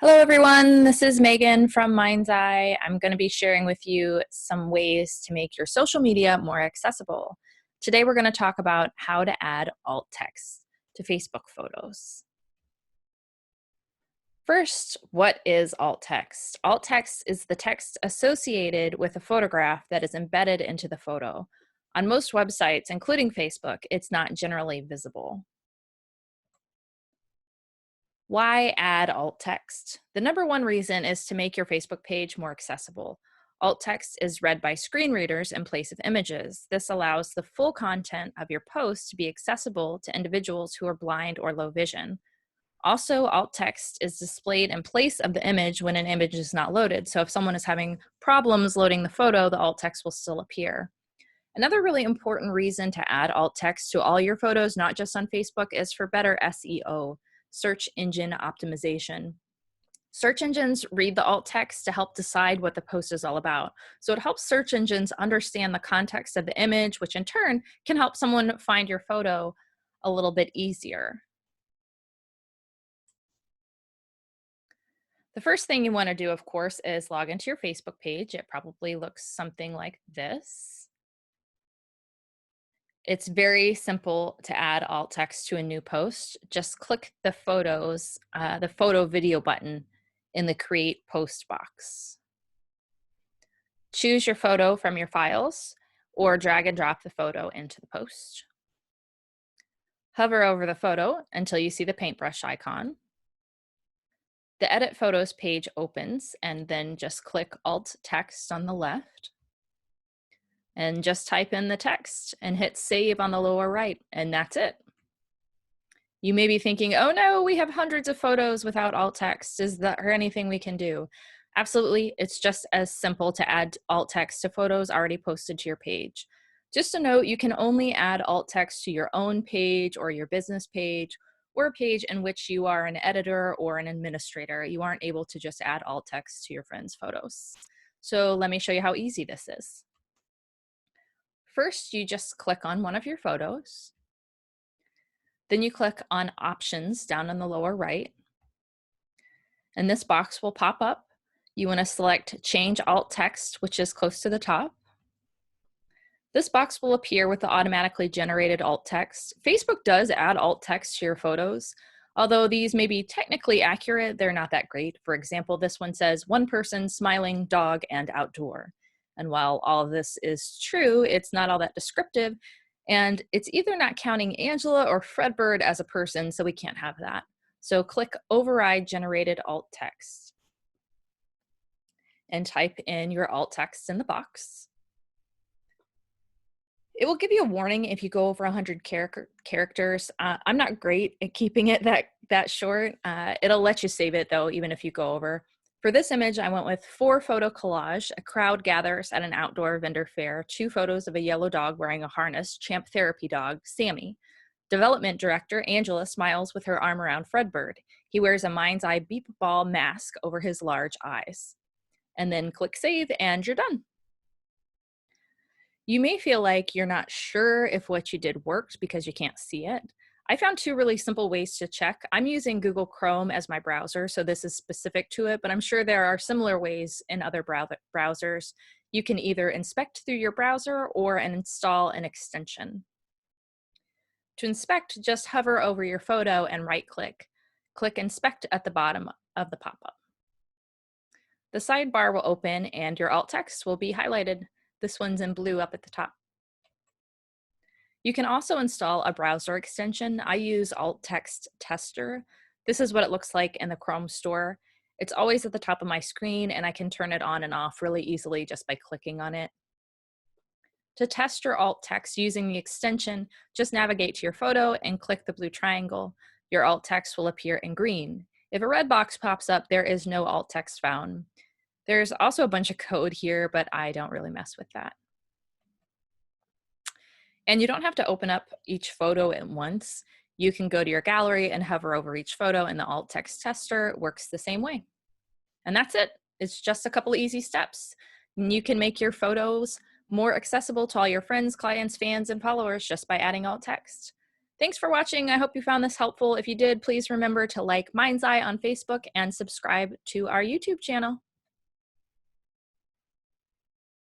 Hello, everyone. This is Megan from Mind's Eye. I'm going to be sharing with you some ways to make your social media more accessible. Today, we're going to talk about how to add alt text to Facebook photos. First, what is alt text? Alt text is the text associated with a photograph that is embedded into the photo. On most websites, including Facebook, it's not generally visible. Why add alt text? The number one reason is to make your Facebook page more accessible. Alt text is read by screen readers in place of images. This allows the full content of your post to be accessible to individuals who are blind or low vision. Also, alt text is displayed in place of the image when an image is not loaded. So if someone is having problems loading the photo, the alt text will still appear. Another really important reason to add alt text to all your photos, not just on Facebook, is for better SEO, search engine optimization. Search engines read the alt text to help decide what the post is all about. So it helps search engines understand the context of the image, which in turn can help someone find your photo a little bit easier. The first thing you want to do, of course, is log into your Facebook page. It probably looks something like this. It's very simple to add alt text to a new post. Just click the the photo video button in the create post box. Choose your photo from your files or drag and drop the photo into the post. Hover over the photo until you see the paintbrush icon. The edit photos page opens, and then just click alt text on the left. And just type in the text and hit save on the lower right, and that's it. You may be thinking, oh no, we have hundreds of photos without alt text. Is there anything we can do? Absolutely, it's just as simple to add alt text to photos already posted to your page. Just a note, you can only add alt text to your own page or your business page or a page in which you are an editor or an administrator. You aren't able to just add alt text to your friends' photos. So let me show you how easy this is. First, you just click on one of your photos. Then you click on Options down in the lower right. And this box will pop up. You want to select Change Alt Text, which is close to the top. This box will appear with the automatically generated alt text. Facebook does add alt text to your photos. Although these may be technically accurate, they're not that great. For example, this one says, one person, smiling, dog, and outdoor. And while all of this is true, it's not all that descriptive, and it's either not counting Angela or Fredbird as a person, so we can't have that. So click Override Generated Alt Text and type in your alt text in the box. It will give you a warning if you go over 100 characters. I'm not great at keeping it that short. It'll let you save it though, even if you go over. For this image, I went with 4 photo collage. A crowd gathers at an outdoor vendor fair. 2 photos of a yellow dog wearing a harness, Champ Therapy dog, Sammy. Development director, Angela, smiles with her arm around Fredbird. He wears a Mind's Eye beep ball mask over his large eyes. And then click save and you're done. You may feel like you're not sure if what you did worked because you can't see it. I found 2 really simple ways to check. I'm using Google Chrome as my browser, so this is specific to it, but I'm sure there are similar ways in other browsers. You can either inspect through your browser or install an extension. To inspect, just hover over your photo and right-click. Click Inspect at the bottom of the pop-up. The sidebar will open and your alt text will be highlighted. This one's in blue up at the top. You can also install a browser extension. I use Alt Text Tester. This is what it looks like in the Chrome store. It's always at the top of my screen and I can turn it on and off really easily just by clicking on it. To test your alt text using the extension, just navigate to your photo and click the blue triangle. Your alt text will appear in green. If a red box pops up, there is no alt text found. There's also a bunch of code here, but I don't really mess with that. And you don't have to open up each photo at once. You can go to your gallery and hover over each photo, and the alt text tester works the same way. And that's it. It's just a couple of easy steps. And you can make your photos more accessible to all your friends, clients, fans, and followers just by adding alt text. Thanks for watching. I hope you found this helpful. If you did, please remember to like Mind's Eye on Facebook and subscribe to our YouTube channel.